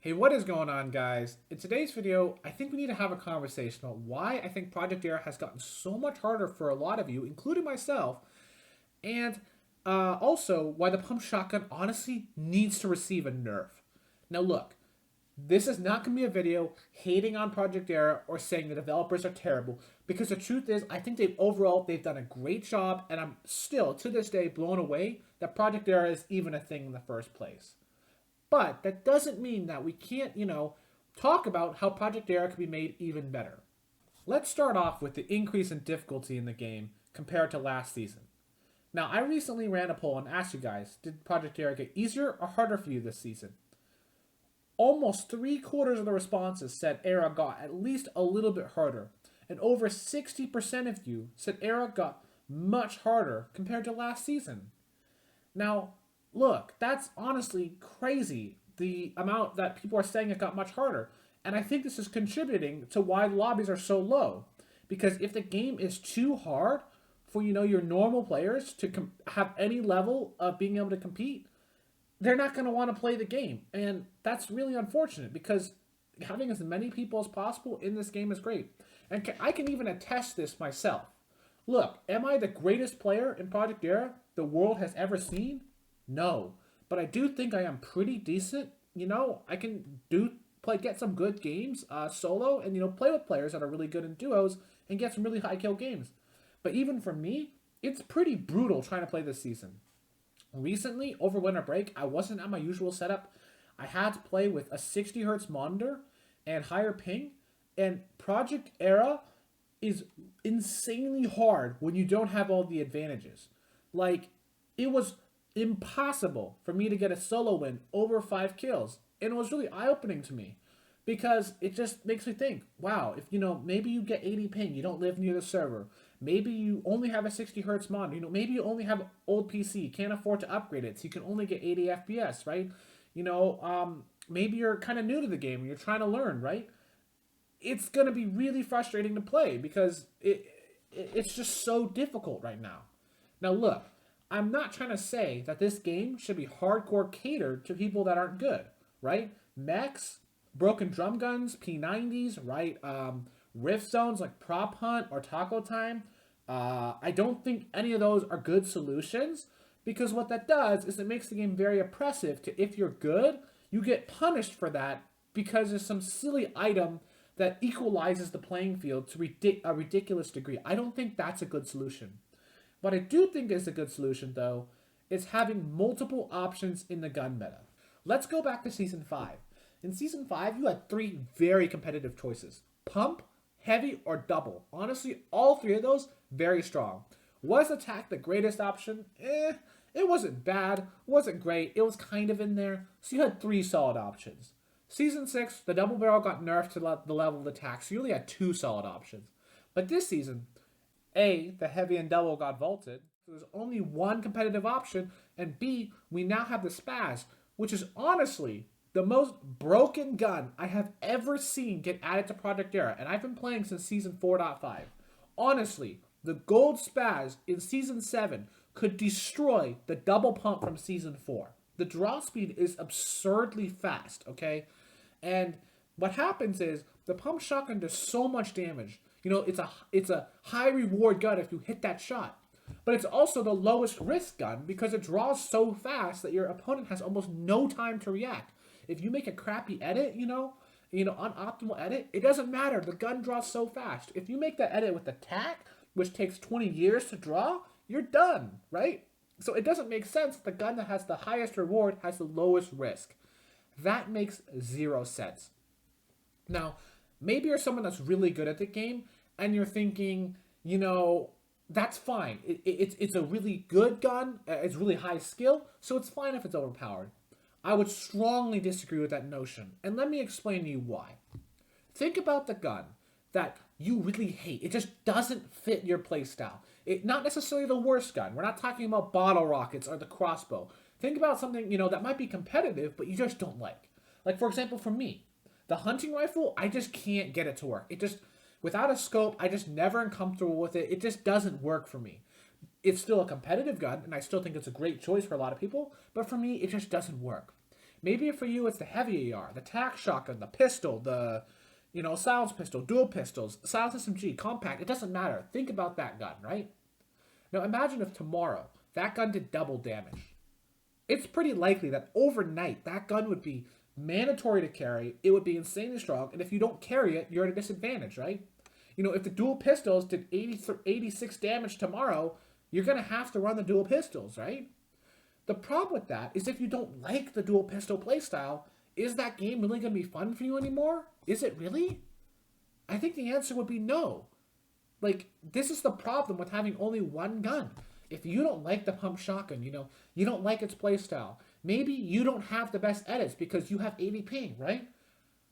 Hey, what is going on, guys? In today's video, I think we need to have a conversation about why I think Project Era has gotten so much harder for a lot of you, including myself, and also why the pump shotgun honestly needs to receive a nerf. Now, look, this is not going to be a video hating on Project Era or saying the developers are terrible, because the truth is, I think they've done a great job, and I'm still to this day blown away that Project Era is even a thing in the first place. But that doesn't mean that we can't, talk about how Project Era could be made even better. Let's start off with the increase in difficulty in the game compared to last season. Now, I recently ran a poll and asked you guys, did Project Era get easier or harder for you this season? Almost 3/4 of the responses said Era got at least a little bit harder, and over 60% of you said Era got much harder compared to last season. Now, look, that's honestly crazy, the amount that people are saying it got much harder. And I think this is contributing to why lobbies are so low. Because if the game is too hard for, your normal players to have any level of being able to compete, they're not going to want to play the game. And that's really unfortunate because having as many people as possible in this game is great. And I can even attest this myself. Look, am I the greatest player in Project Era the world has ever seen? No. But I do think I am pretty decent. I can get some good games solo and play with players that are really good in duos and get some really high kill games. But even for me, it's pretty brutal trying to play this season. Recently, over winter break, I wasn't at my usual setup. I had to play with a 60 hertz monitor and higher ping, and Project Era is insanely hard when you don't have all the advantages. Like, it was impossible for me to get a solo win over 5 kills. And it was really eye-opening to me because it just makes me think, wow, if maybe you get 80 ping, you don't live near the server. Maybe you only have a 60 hertz monitor. Maybe you only have old PC, can't afford to upgrade it, so you can only get 80 FPS, right? Maybe you're kind of new to the game and you're trying to learn, right? It's going to be really frustrating to play because it's just so difficult right now. Now, look, I'm not trying to say that this game should be hardcore catered to people that aren't good, right? Mechs, broken drum guns, P90s, right? Rift zones like Prop Hunt or Taco Time. I don't think any of those are good solutions because what that does is it makes the game very oppressive to if you're good, you get punished for that because there's some silly item that equalizes the playing field to a ridiculous degree. I don't think that's a good solution. What I do think is a good solution, though, is having multiple options in the gun meta. Let's go back to Season 5. In Season 5, you had 3 very competitive choices. Pump, heavy, or double. Honestly, all 3 of those, very strong. Was attack the greatest option? It wasn't bad, wasn't great, it was kind of in there. So you had 3 solid options. Season 6, the double barrel got nerfed to the level of attack, so you only had 2 solid options. But this season, A, the heavy and double got vaulted, so there's only one competitive option, and B, we now have the spaz, which is honestly the most broken gun I have ever seen get added to Project Era, and I've been playing since Season 4.5. Honestly, the gold spaz in Season 7 could destroy the double pump from Season 4. The draw speed is absurdly fast, and what happens is the pump shotgun does so much damage. It's a high reward gun if you hit that shot. But it's also the lowest risk gun because it draws so fast that your opponent has almost no time to react. If you make a crappy edit, unoptimal edit, it doesn't matter. The gun draws so fast. If you make that edit with the tack, which takes 20 years to draw, you're done, right? So it doesn't make sense the gun that has the highest reward has the lowest risk. That makes 0 sense. Now, maybe you're someone that's really good at the game and you're thinking, that's fine. It's a really good gun. It's really high skill, so it's fine if it's overpowered. I would strongly disagree with that notion, and let me explain to you why. Think about the gun that you really hate. It just doesn't fit your playstyle. Not necessarily the worst gun. We're not talking about bottle rockets or the crossbow. Think about something, that might be competitive, but you just don't like. Like, for example, for me, the hunting rifle, I just can't get it to work. Without a scope, I just never am comfortable with it. It just doesn't work for me. It's still a competitive gun, and I still think it's a great choice for a lot of people, but for me, it just doesn't work. Maybe for you it's the heavy AR, the tac shotgun, the pistol, the silence pistol, dual pistols, silence SMG, compact. It doesn't matter. Think about that gun, right? Now imagine if tomorrow that gun did double damage. It's pretty likely that overnight that gun would be mandatory to carry. It would be insanely strong, and if you don't carry it, you're at a disadvantage, right? If the dual pistols did 86 damage tomorrow, you're going to have to run the dual pistols, right? The problem with that is if you don't like the dual pistol playstyle, is that game really going to be fun for you anymore? Is it really? I think the answer would be no. This is the problem with having only one gun. If you don't like the pump shotgun, you don't like its playstyle. Maybe you don't have the best edits because you have 80 ping, right?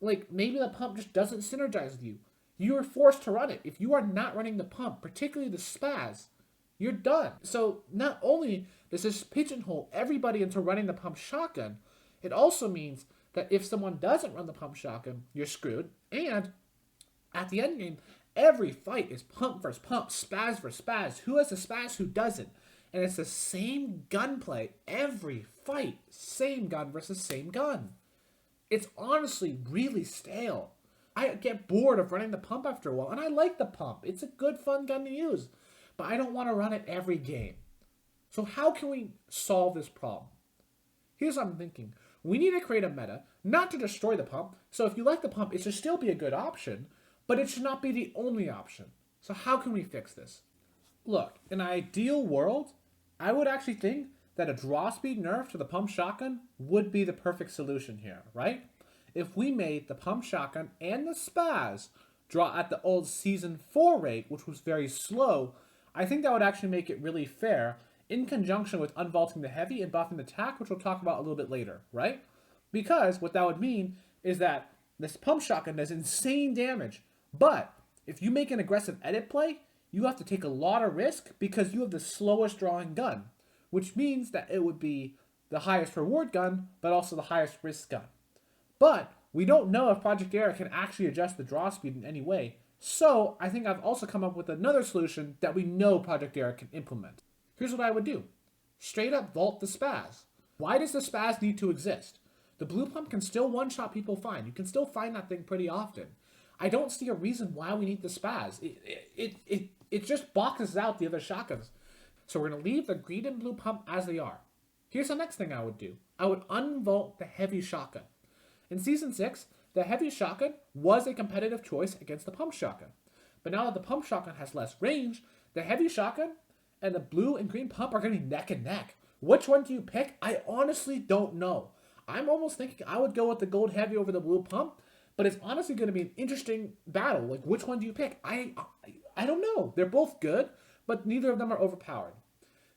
Maybe the pump just doesn't synergize with you. You are forced to run it. If you are not running the pump, particularly the spaz, you're done. So not only does this pigeonhole everybody into running the pump shotgun, it also means that if someone doesn't run the pump shotgun, you're screwed. And at the end game, every fight is pump versus pump, spaz versus spaz. Who has a spaz, who doesn't? And it's the same gunplay every fight. Same gun versus same gun. It's honestly really stale. I get bored of running the pump after a while, and I like the pump. It's a good, fun gun to use. But I don't want to run it every game. So how can we solve this problem? Here's what I'm thinking. We need to create a meta, not to destroy the pump. So if you like the pump, it should still be a good option, but it should not be the only option. So how can we fix this? Look, in an ideal world, I would actually think that a draw speed nerf to the pump shotgun would be the perfect solution here, right? If we made the pump shotgun and the spaz draw at the old Season 4 rate, which was very slow, I think that would actually make it really fair in conjunction with unvaulting the heavy and buffing the tac, which we'll talk about a little bit later, right? Because what that would mean is that this pump shotgun does insane damage, but if you make an aggressive edit play, you have to take a lot of risk because you have the slowest drawing gun, which means that it would be the highest reward gun, but also the highest risk gun. But we don't know if Project Era can actually adjust the draw speed in any way, so I think I've also come up with another solution that we know Project Era can implement. Here's what I would do. Straight up vault the spaz. Why does the spaz need to exist? The blue pump can still one-shot people fine. You can still find that thing pretty often. I don't see a reason why we need the spaz. It just boxes out the other shotguns. So we're going to leave the green and blue pump as they are. Here's the next thing I would do. I would unvault the heavy shotgun. In Season 6, the heavy shotgun was a competitive choice against the pump shotgun. But now that the pump shotgun has less range, the heavy shotgun and the blue and green pump are going to be neck and neck. Which one do you pick? I honestly don't know. I'm almost thinking I would go with the gold heavy over the blue pump, but it's honestly going to be an interesting battle. Which one do you pick? I don't know. They're both good, but neither of them are overpowered.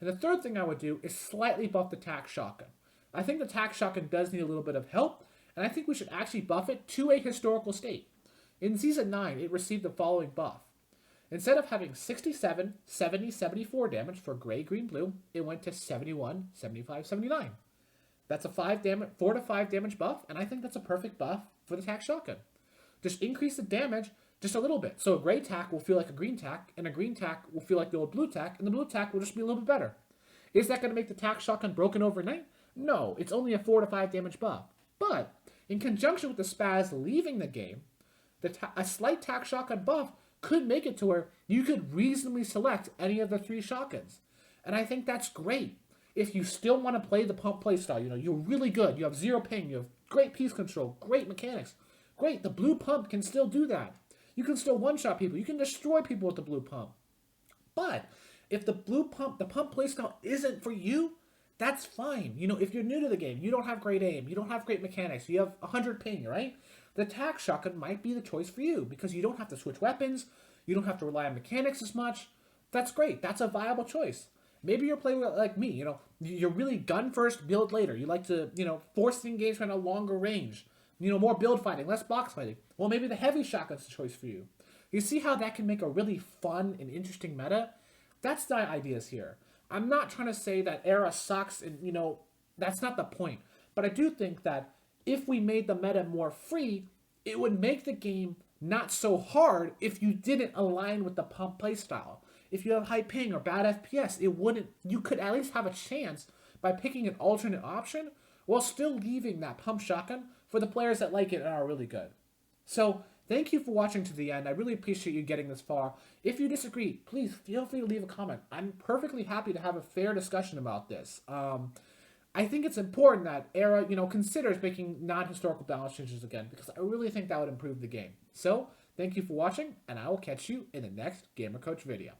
And the third thing I would do is slightly buff the tac shotgun. I think the tac shotgun does need a little bit of help, and I think we should actually buff it to a historical state. In Season 9, it received the following buff. Instead of having 67, 70, 74 damage for gray, green, blue, it went to 71, 75, 79. That's a 4 to 5 damage buff, and I think that's a perfect buff for the tac shotgun. Just increase the damage just a little bit. So a gray tac will feel like a green tac, and a green tac will feel like the old blue tac, and the blue tac will just be a little bit better. Is that going to make the tac shotgun broken overnight? No, it's only a 4 to 5 damage buff. But in conjunction with the spaz leaving the game, a slight tac shotgun buff could make it to where you could reasonably select any of the 3 shotguns. And I think that's great. If you still want to play the pump playstyle, you're really good, you have 0 ping, you have great piece control, great mechanics. Great, the blue pump can still do that. You can still one-shot people, you can destroy people with the blue pump. But if the pump playstyle isn't for you, that's fine. If you're new to the game, you don't have great aim, you don't have great mechanics, you have 100 ping, right? The tac shotgun might be the choice for you because you don't have to switch weapons, you don't have to rely on mechanics as much. That's great. That's a viable choice. Maybe you're playing like me, you're really gun first, build later. You like to, force the engagement at a longer range. More build fighting, less box fighting. Well, maybe the heavy shotgun's the choice for you. You see how that can make a really fun and interesting meta? That's the ideas here. I'm not trying to say that Era sucks and, that's not the point. But I do think that if we made the meta more free, it would make the game not so hard if you didn't align with the pump playstyle. If you have high ping or bad FPS, you could at least have a chance by picking an alternate option while still leaving that pump shotgun for the players that like it and are really good. So, thank you for watching to the end. I really appreciate you getting this far. If you disagree, please feel free to leave a comment. I'm perfectly happy to have a fair discussion about this. I think it's important that Era, considers making non-historical balance changes again, because I really think that would improve the game. So, thank you for watching, and I will catch you in the next Gamer Coach video.